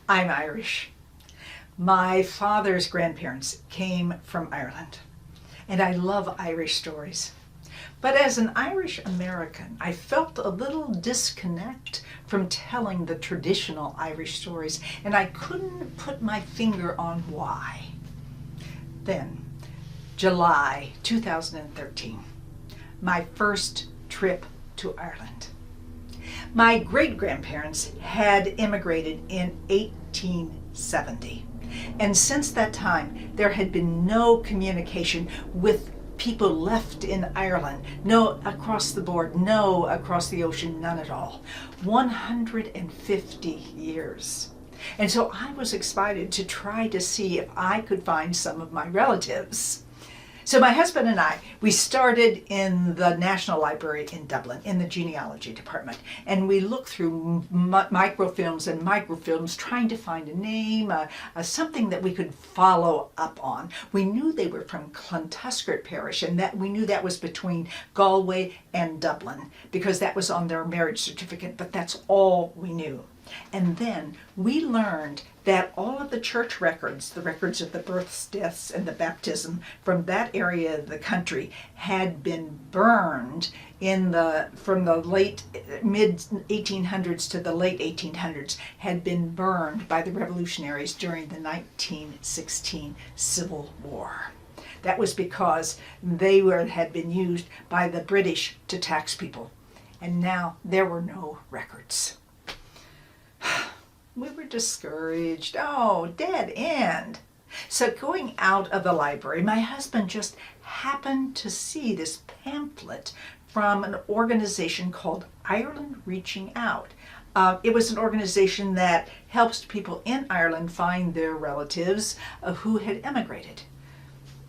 I'm Irish. My father's grandparents came from Ireland, and I love Irish stories. But as an Irish American, I felt a little disconnect from telling the traditional Irish stories, and I couldn't put my finger on why. Then, July 2013, my first trip to Ireland. My great-grandparents had immigrated in 1870, and since that time there had been no communication with people left in Ireland, no across the board, no across the ocean, none at all. 150 years. And so I was excited to try to see if I could find some of my relatives. So my husband and I, we started in the National Library in Dublin, in the genealogy department, and we looked through microfilms and microfilms trying to find a name, something that we could follow up on. We knew they were from Clontuskert Parish, and that we knew that was between Galway and Dublin, because that was on their marriage certificate, but that's all we knew. And then we learned that all of the church records, the records of the births, deaths, and the baptism from that area of the country had been burned from the late mid 1800s to the late 1800s, had been burned by the revolutionaries during the 1916 Civil War. That was because they had been used by the British to tax people, and now there were no records. We were discouraged. Oh, dead end. So going out of the library, my husband just happened to see this pamphlet from an organization called Ireland Reaching Out. It was an organization that helps people in Ireland find their relatives who had emigrated.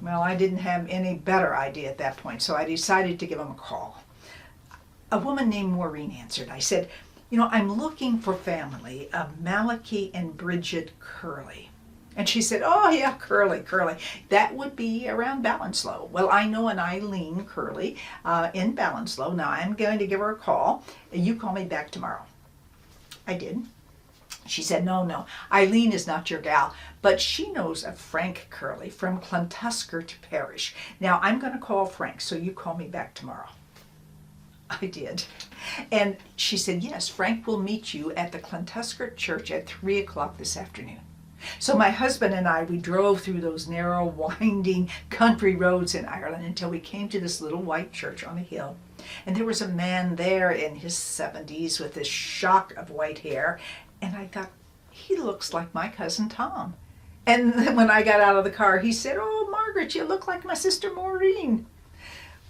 Well, I didn't have any better idea at that point, so I decided to give them a call. A woman named Maureen answered. I said, I'm looking for family of Malachi and Bridget Curley. And she said, oh yeah, Curley. That would be around Ballinsloe. Well, I know an Eileen Curley in Ballinsloe. Now I'm going to give her a call. You call me back tomorrow. I did. She said, no, Eileen is not your gal, but she knows a Frank Curley from Clontuskert Parish. Now I'm going to call Frank, so you call me back tomorrow. I did. And she said, yes, Frank will meet you at the Clontuskert Church at 3 o'clock this afternoon. So my husband and I, we drove through those narrow, winding country roads in Ireland until we came to this little white church on a hill. And there was a man there in his 70s with this shock of white hair. And I thought, he looks like my cousin Tom. And then when I got out of the car, he said, oh, Margaret, you look like my sister Maureen.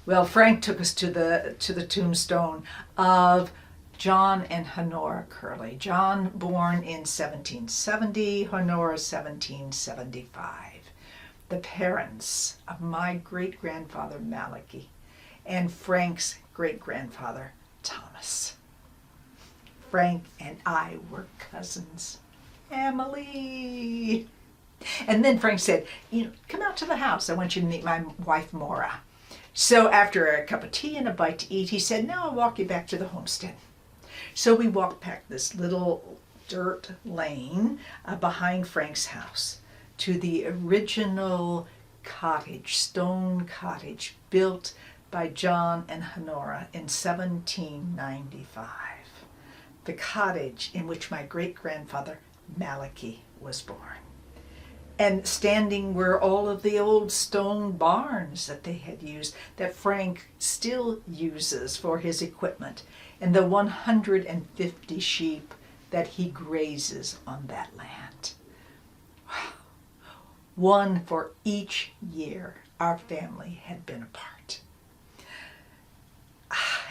Well, Frank took us to the tombstone of John and Honora Curley. John born in 1770, Honora 1775. The parents of my great-grandfather Malachi and Frank's great-grandfather Thomas. Frank and I were cousins. Emily. And then Frank said, come out to the house. I want you to meet my wife Maura. So after a cup of tea and a bite to eat, he said, now I'll walk you back to the homestead. So we walked back this little dirt lane behind Frank's house to the original cottage, stone cottage, built by John and Honora in 1795. The cottage in which my great-grandfather Malachi was born. And standing were all of the old stone barns that they had used, that Frank still uses for his equipment, and the 150 sheep that he grazes on that land. One for each year our family had been apart.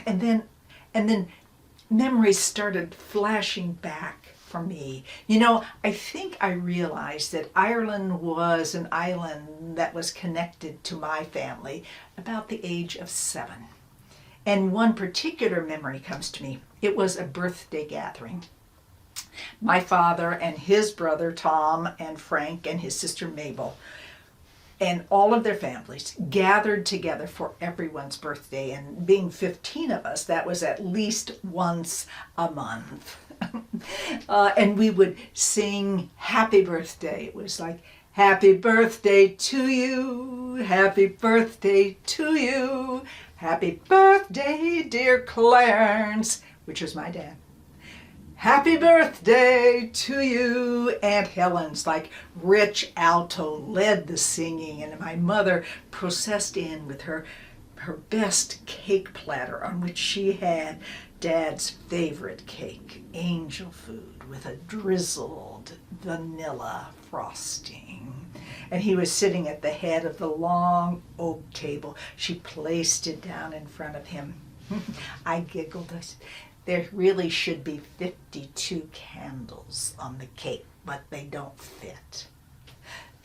And then memories started flashing back for me. I think I realized that Ireland was an island that was connected to my family about the age of 7. And one particular memory comes to me. It was a birthday gathering. My father and his brother Tom and Frank and his sister Mabel and all of their families gathered together for everyone's birthday. And being 15 of us, that was at least once a month. And we would sing happy birthday. It was like, happy birthday to you, happy birthday to you, happy birthday, dear Clarence, which was my dad. Happy birthday to you. Aunt Helen's like rich alto led the singing, and my mother processed in with her best cake platter on which she had Dad's favorite cake, angel food with a drizzled vanilla frosting. And he was sitting at the head of the long oak table. She placed it down in front of him. I giggled. I said, there really should be 52 candles on the cake, but they don't fit.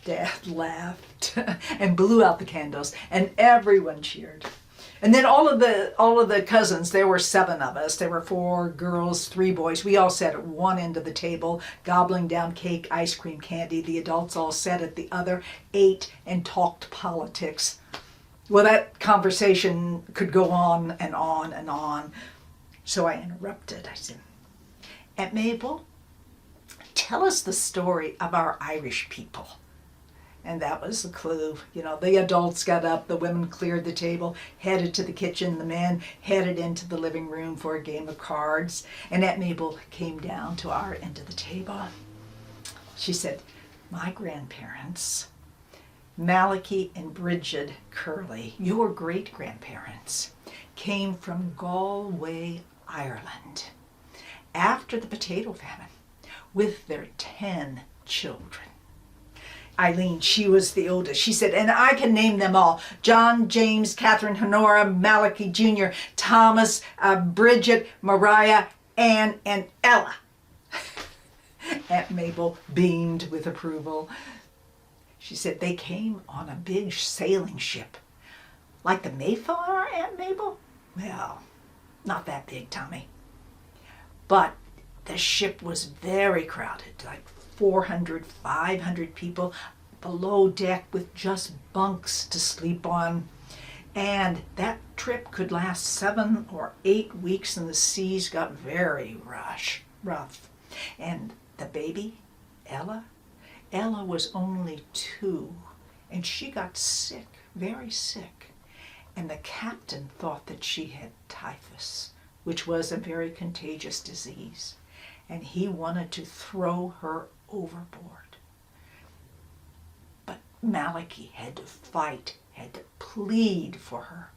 Dad laughed and blew out the candles, and everyone cheered. And then all of the cousins, there were 7 of us. There were 4 girls, 3 boys. We all sat at one end of the table, gobbling down cake, ice cream, candy. The adults all sat at the other, ate, and talked politics. Well, that conversation could go on and on and on. So I interrupted. I said, Aunt Mabel, tell us the story of our Irish people. And that was the clue. You know, the adults got up, the women cleared the table, headed to the kitchen, the men headed into the living room for a game of cards. And Aunt Mabel came down to our end of the table. She said, my grandparents, Malachi and Bridget Curley, your great-grandparents, came from Galway, Ireland, after the potato famine, with their 10 children. Eileen, she was the oldest. She said, and I can name them all: John, James, Catherine, Honora, Malachi Jr., Thomas, Bridget, Mariah, Anne, and Ella. Aunt Mabel beamed with approval. She said, they came on a big sailing ship. Like the Mayflower, Aunt Mabel? Well, not that big, Tommy. But the ship was very crowded, like 400, 500 people below deck with just bunks to sleep on. And that trip could last 7 or 8 weeks, and the seas got very rough. And the baby, Ella was only 2, and she got sick, very sick. And the captain thought that she had typhus, which was a very contagious disease, and he wanted to throw her overboard. But Malachi had to fight, had to plead for her.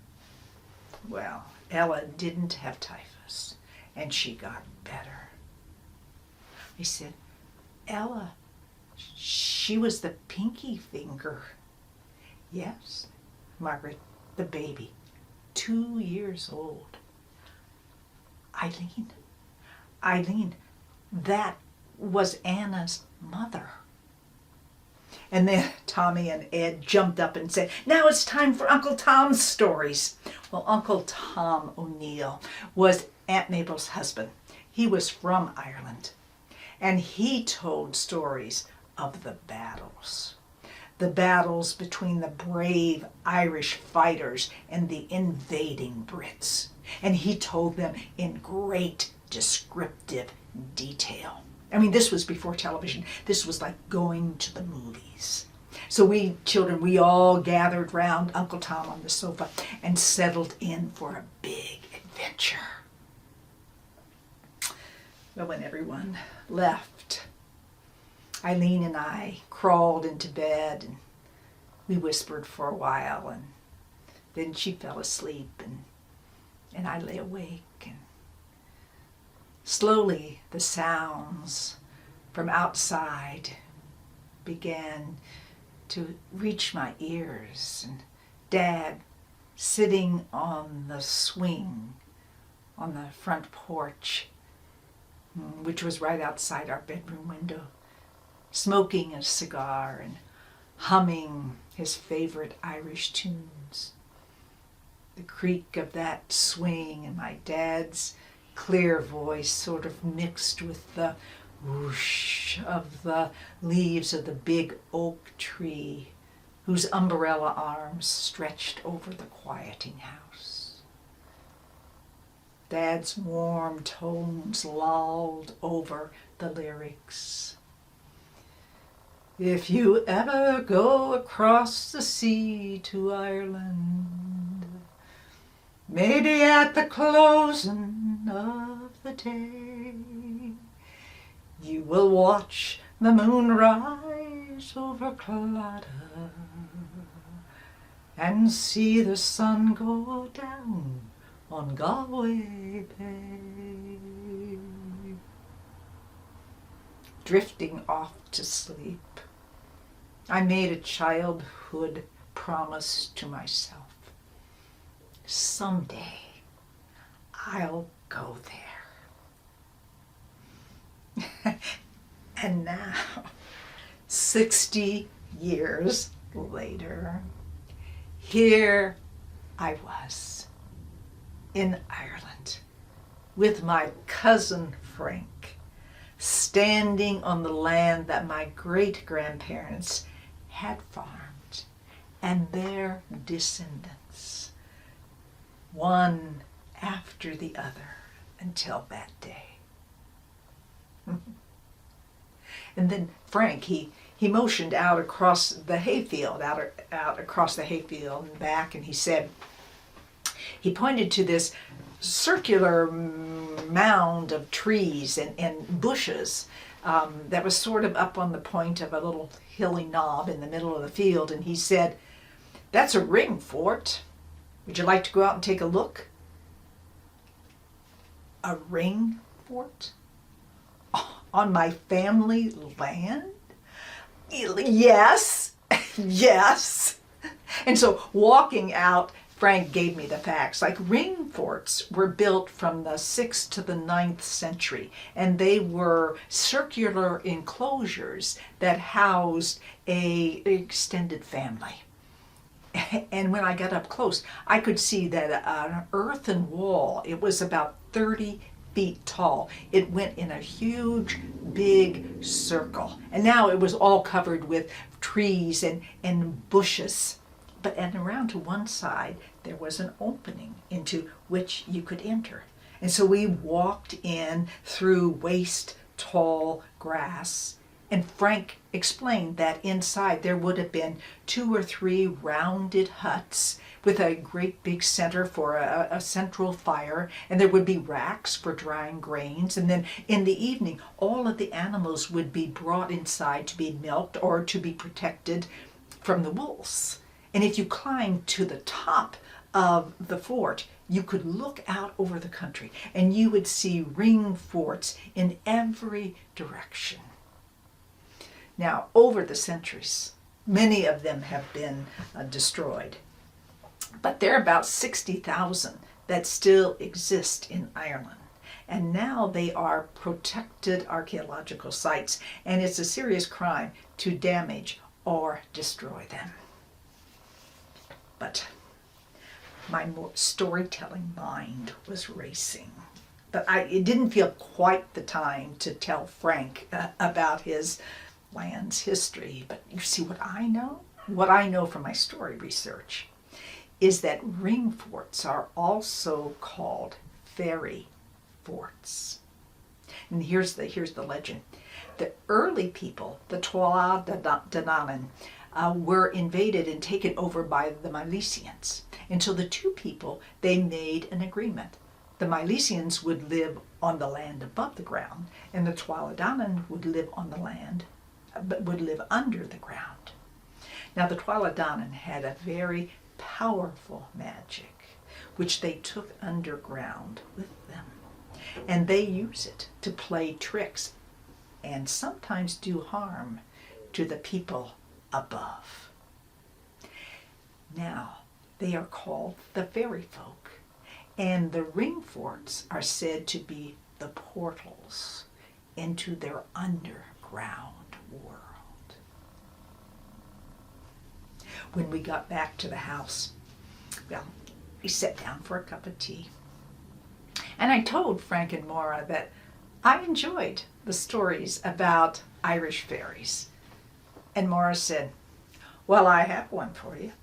Well, Ella didn't have typhus, and she got better. I said, Ella, she was the pinky finger. Yes, Margaret, the baby, 2 years old. Eileen, that was Anna's mother. And then Tommy and Ed jumped up and said, now it's time for Uncle Tom's stories. Well, Uncle Tom O'Neill was Aunt Mabel's husband. He was from Ireland, and he told stories of the battles between the brave Irish fighters and the invading Brits. And he told them in great descriptive detail. I mean, this was before television. This was like going to the movies. So we children, we all gathered round Uncle Tom on the sofa and settled in for a big adventure. But when everyone left, Eileen and I crawled into bed, and we whispered for a while, and then she fell asleep, and I lay awake, and slowly the sounds from outside began to reach my ears, and Dad sitting on the swing on the front porch, which was right outside our bedroom window, smoking a cigar and humming his favorite Irish tunes. The creak of that swing and my dad's clear voice sort of mixed with the whoosh of the leaves of the big oak tree whose umbrella arms stretched over the quieting house. Dad's warm tones lulled over the lyrics. If you ever go across the sea to Ireland, maybe at the closing of the day, you will watch the moon rise over Claddagh and see the sun go down on Galway Bay. Drifting off to sleep, I made a childhood promise to myself. Someday, I'll go there. And now, 60 years later, here I was in Ireland with my cousin Frank, standing on the land that my great-grandparents had farmed, and their descendants, one after the other until that day. And then Frank, he motioned out across the hayfield, out across the hayfield and back, and he pointed to this circular mound of trees and bushes that was sort of up on the point of a little hilly knob in the middle of the field, and he said, "That's a ring fort. Would you like to go out and take a look?" A ring fort? On my family land? Yes, yes. And so walking out, Frank gave me the facts. Like, ring forts were built from the 6th to the 9th century, and they were circular enclosures that housed an extended family. And when I got up close, I could see that an earthen wall, it was about 30 feet tall. It went in a huge, big circle. And now it was all covered with trees and bushes. And around to one side, there was an opening into which you could enter. And so we walked in through waist tall grass. And Frank explained that inside there would have been 2 or 3 rounded huts with a great big center for a central fire, and there would be racks for drying grains, and then in the evening all of the animals would be brought inside to be milked or to be protected from the wolves. And if you climbed to the top of the fort, you could look out over the country and you would see ring forts in every direction. Now, over the centuries, many of them have been destroyed. But there are about 60,000 that still exist in Ireland. And now they are protected archaeological sites, and it's a serious crime to damage or destroy them. But my storytelling mind was racing. But it didn't feel quite the time to tell Frank about his land's history. But you see what I know from my story research is that ring forts are also called fairy forts. And here's the legend. The early people, the Tuatha De Danann, were invaded and taken over by the Milesians. And so the two people, they made an agreement. The Milesians would live on the land above the ground, and the Tuatha De Danann would live on the land, but would live under the ground. Now the Tuatha De Danann had a very powerful magic, which they took underground with them. And they use it to play tricks and sometimes do harm to the people above. Now, they are called the fairy folk, and the ring forts are said to be the portals into their underground world. When we got back to the house, well, we sat down for a cup of tea. And I told Frank and Maura that I enjoyed the stories about Irish fairies. And Maura said, "Well, I have one for you."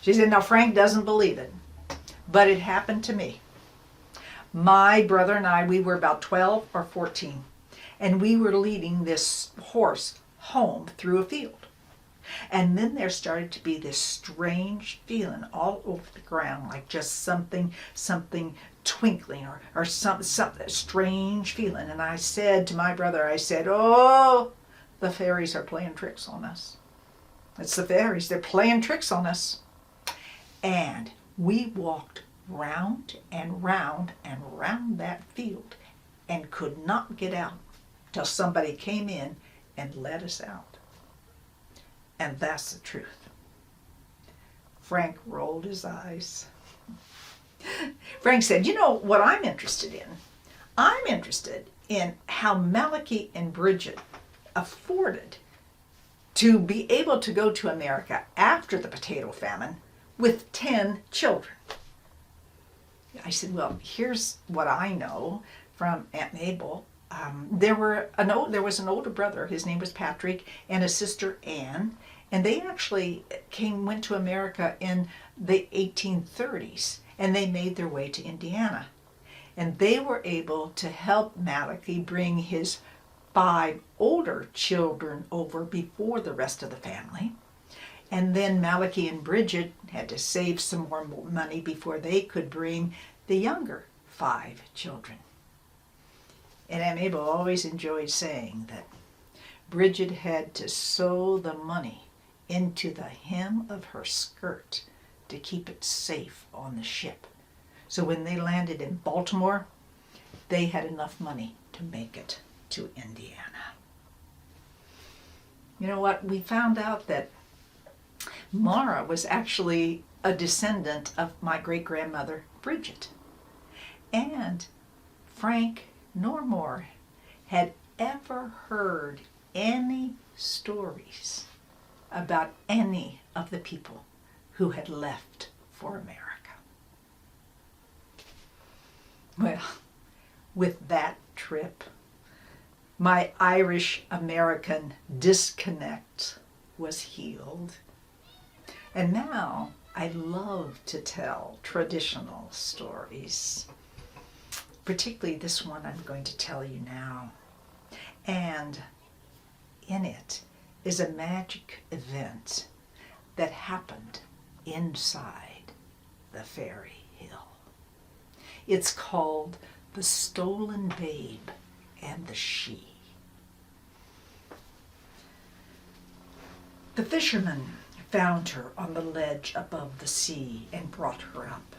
She said, "Now, Frank doesn't believe it, but it happened to me. My brother and I, we were about 12 or 14, and we were leading this horse home through a field. And then there started to be this strange feeling all over the ground, like just something twinkling or some strange feeling. And I said to my brother, I said, "Oh, the fairies are playing tricks on us. It's the fairies, they're playing tricks on us." And we walked round and round and round that field and could not get out till somebody came in and let us out. And that's the truth. Frank rolled his eyes. Frank said, "You know what I'm interested in? I'm interested in how Malachi and Bridget afforded to be able to go to America after the potato famine with 10 children." I said, "Well, here's what I know from Aunt Mabel. There was an older brother, his name was Patrick, and a sister Anne, and they actually went to America in the 1830s, and they made their way to Indiana. And they were able to help Malachi bring his 5 older children over before the rest of the family. And then Malachi and Bridget had to save some more money before they could bring the younger 5 children." And Aunt Mabel always enjoyed saying that Bridget had to sew the money into the hem of her skirt to keep it safe on the ship. So when they landed in Baltimore, they had enough money to make it to Indiana. You know what? We found out that Mara was actually a descendant of my great-grandmother, Bridget. And Frank Normore had ever heard any stories about any of the people who had left for America. Well, with that trip, my Irish-American disconnect was healed. And now I love to tell traditional stories, particularly this one I'm going to tell you now. And in it is a magic event that happened inside the fairy hill. It's called The Stolen Babe and the She. The fisherman found her on the ledge above the sea and brought her up.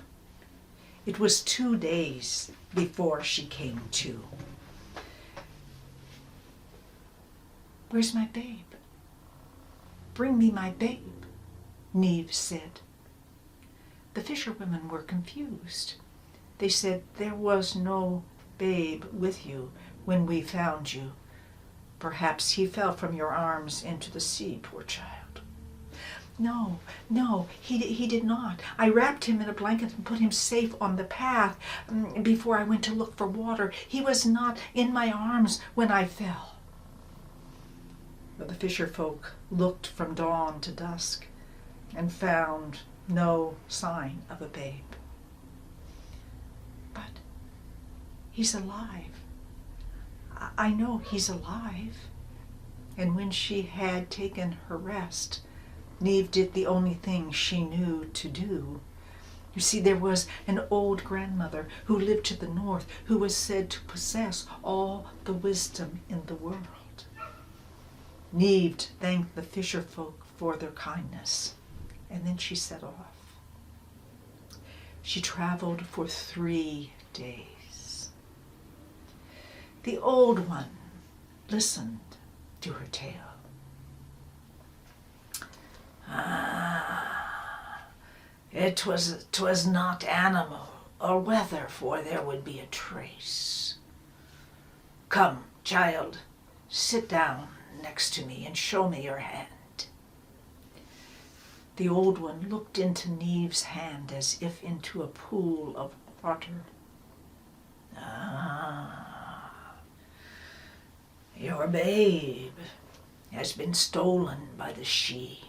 It was 2 days before she came to. "Where's my babe? Bring me my babe," Neve said. The fisherwomen were confused. They said, "There was no babe with you when we found you. Perhaps he fell from your arms into the sea, poor child." No, he did not. I wrapped him in a blanket and put him safe on the path before I went to look for water. He was not in my arms when I fell." But the fisher folk looked from dawn to dusk and found no sign of a babe. "But he's alive. I know he's alive." And when she had taken her rest, Neve did the only thing she knew to do. You see, there was an old grandmother who lived to the north who was said to possess all the wisdom in the world. Neve thanked the fisher folk for their kindness, and then she set off. She traveled for 3 days. The old one listened to her tale. "'Twas not animal or weather, for there would be a trace. Come, child, sit down next to me and show me your hand." The old one looked into Neve's hand as if into a pool of water. "Your babe has been stolen by the She.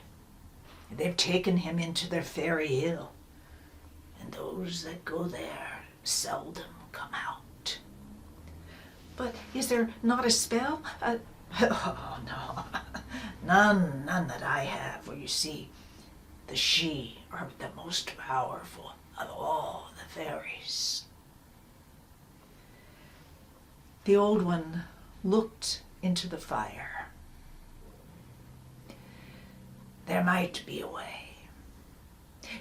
They've taken him into their fairy hill, and those that go there seldom come But is there not a spell? Oh, no. None that I have. For you see, the she are the most powerful of all the fairies. The old one looked into the fire. There might be a way.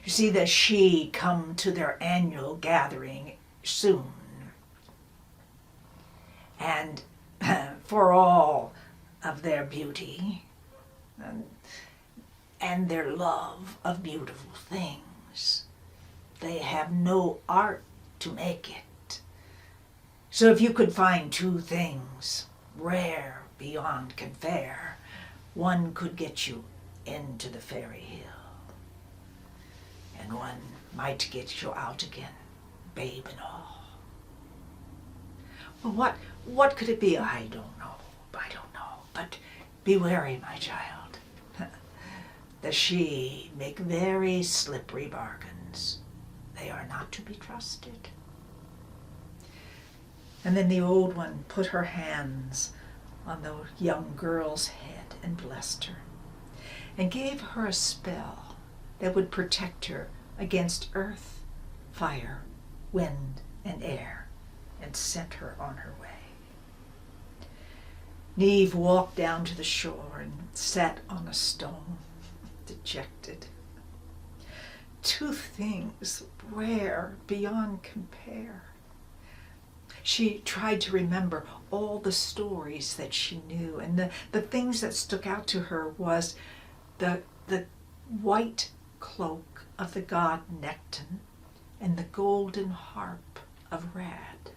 You see, the she come to their annual gathering soon. And for all of their beauty and their love of beautiful things, they have no art to make it. So if you could find two things, rare beyond compare, one could get you into the fairy hill, and one might get you out again, babe and all. Well, what could it be? I don't know, but be wary, my child. The she make very slippery bargains. They are not to be trusted. And then the old one put her hands on the young girl's head and blessed her, and gave her a spell that would protect her against earth, fire, wind, and air, and sent her on her way. Neve walked down to the shore and sat on a stone, dejected. Two things rare beyond compare. She tried to remember all the stories that she knew, and the things that stuck out to her was the white cloak of the god Necton and the golden harp of Rad.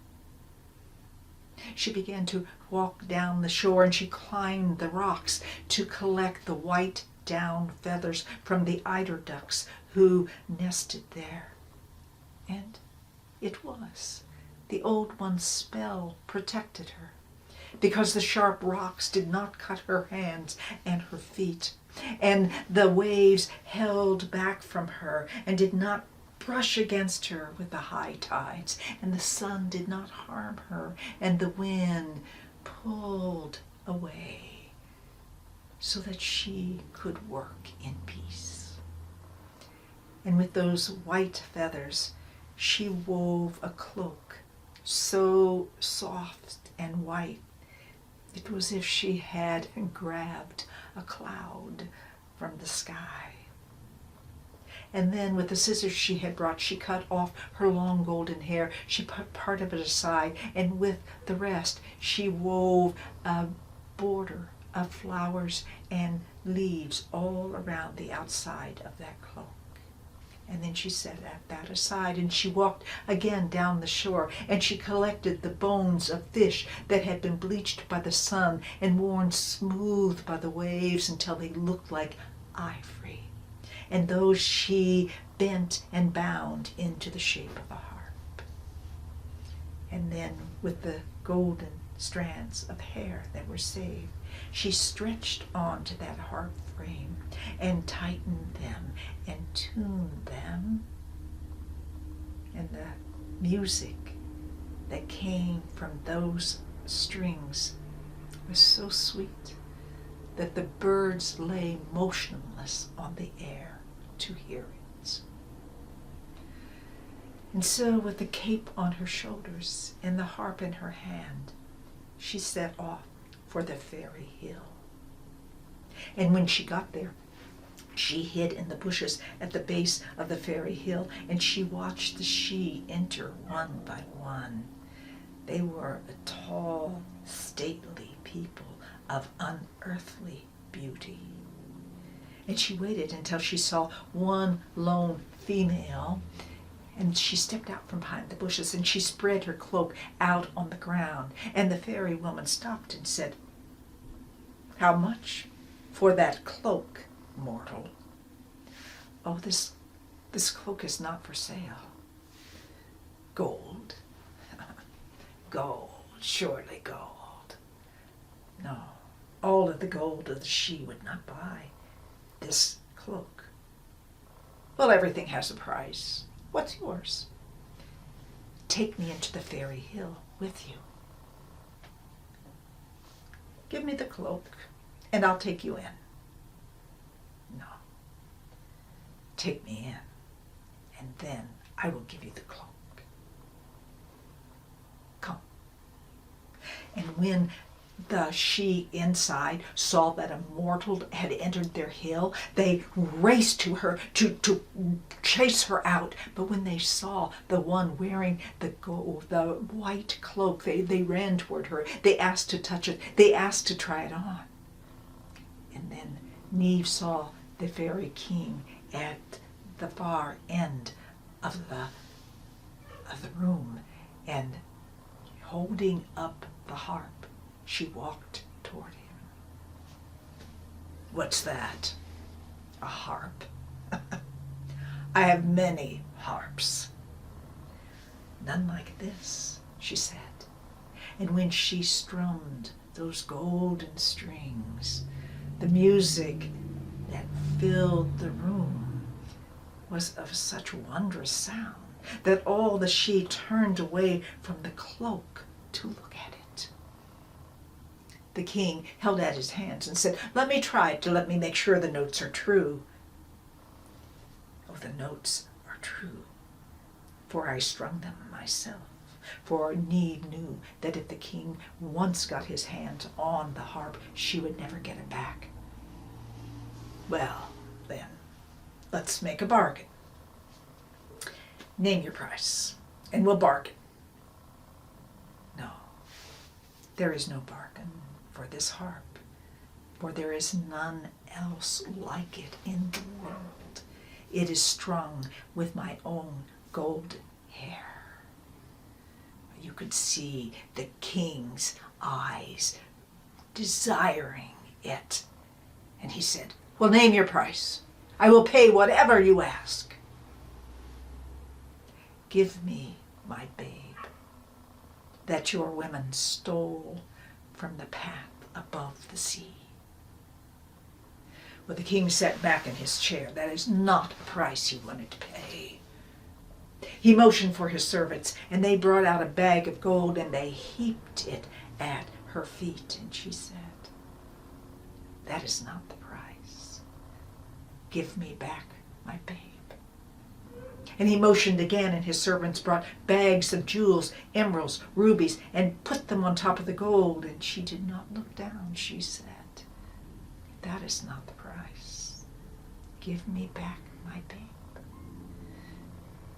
She began to walk down the shore, and she climbed the rocks to collect the white down feathers from the eider ducks who nested there. And it was the old one's spell protected her, because the sharp rocks did not cut her hands and her feet, and the waves held back from her and did not brush against her with the high tides, and the sun did not harm her, and the wind pulled away so that she could work in peace. And with those white feathers, she wove a cloak so soft and white, it was as if she had grabbed a cloud from the sky. And then with the scissors she had brought, she cut off her long golden hair. She put part of it aside, and with the rest she wove a border of flowers and leaves all around the outside of that cloak. And then she set that aside, and she walked again down the shore, and she collected the bones of fish that had been bleached by the sun and worn smooth by the waves until they looked like ivory. And those she bent and bound into the shape of a harp. And then with the golden strands of hair that were saved, she stretched onto that harp frame and tightened them and tuned them. And the music that came from those strings was so sweet that the birds lay motionless on the air to hear it. And so, with the cape on her shoulders and the harp in her hand, she set off for the fairy hill. And when she got there, she hid in the bushes at the base of the fairy hill, and she watched the she enter one by one. They were a tall, stately people of unearthly beauty. And she waited until she saw one lone female, and she stepped out from behind the bushes, and she spread her cloak out on the ground. And the fairy woman stopped and said, "How much for that cloak, mortal?" "Oh, this cloak is not for sale." "Gold?" "Gold, surely gold." "No, all of the gold of the she would not buy this cloak." "Well, everything has a price. What's yours?" "Take me into the fairy hill with you." Give me the cloak, and I'll take you in. No. Take me in, and then I will give you the cloak. Come. And when the she inside saw that a mortal had entered their hill, they raced to her to chase her out. But when they saw the one wearing the white cloak, they ran toward her. They asked to touch it. They asked to try it on. And then Neve saw the fairy king at the far end of the room, and holding up the harp, she walked toward him. What's that? A harp? I have many harps. None like this, she said. And when she strummed those golden strings, the music that filled the room was of such wondrous sound that all the she turned away from the cloak to look at it. The king held out his hands and said, let me make sure the notes are true. Oh, the notes are true, for I strung them myself. For Neve knew that if the king once got his hands on the harp, she would never get it back. Well, then, let's make a bargain. Name your price, and we'll bargain. No, there is no bargain for this harp, for there is none else like it in the world. It is strung with my own golden hair. You could see the king's eyes desiring it. And he said, well, name your price. I will pay whatever you ask. Give me my babe that your women stole from the path above the sea. Well, the king sat back in his chair. That is not a price he wanted to pay. He motioned for his servants, and they brought out a bag of gold, and they heaped it at her feet. And she said, that is not the price. Give me back my babe. And he motioned again, and his servants brought bags of jewels, emeralds, rubies, and put them on top of the gold. And she did not look down. She said, that is not the price. Give me back my babe.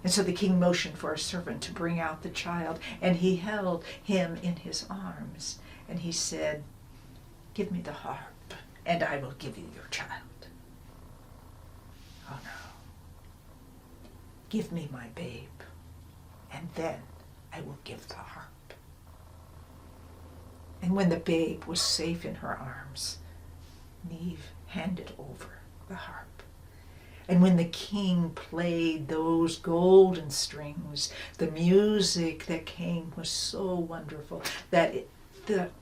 And so the king motioned for a servant to bring out the child, and he held him in his arms. And he said, give me the harp, and I will give you your child. Oh no. Give me my babe, and then I will give the harp. And when the babe was safe in her arms, Neve handed over the harp. And when the king played those golden strings, the music that came was so wonderful that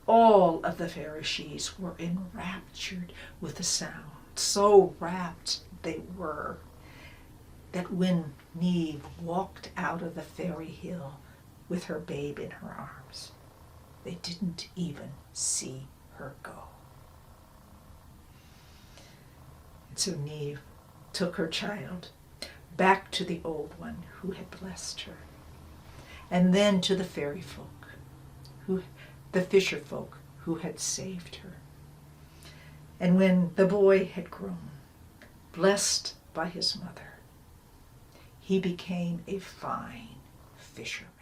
all of the cherishes were enraptured with the sound. So rapt they were that when Neve walked out of the fairy hill with her babe in her arms, they didn't even see her go. And so Neve took her child back to the old one who had blessed her, and then to the fairy folk, the fisher folk who had saved her. And when the boy had grown, blessed by his mother, he became a fine fisherman.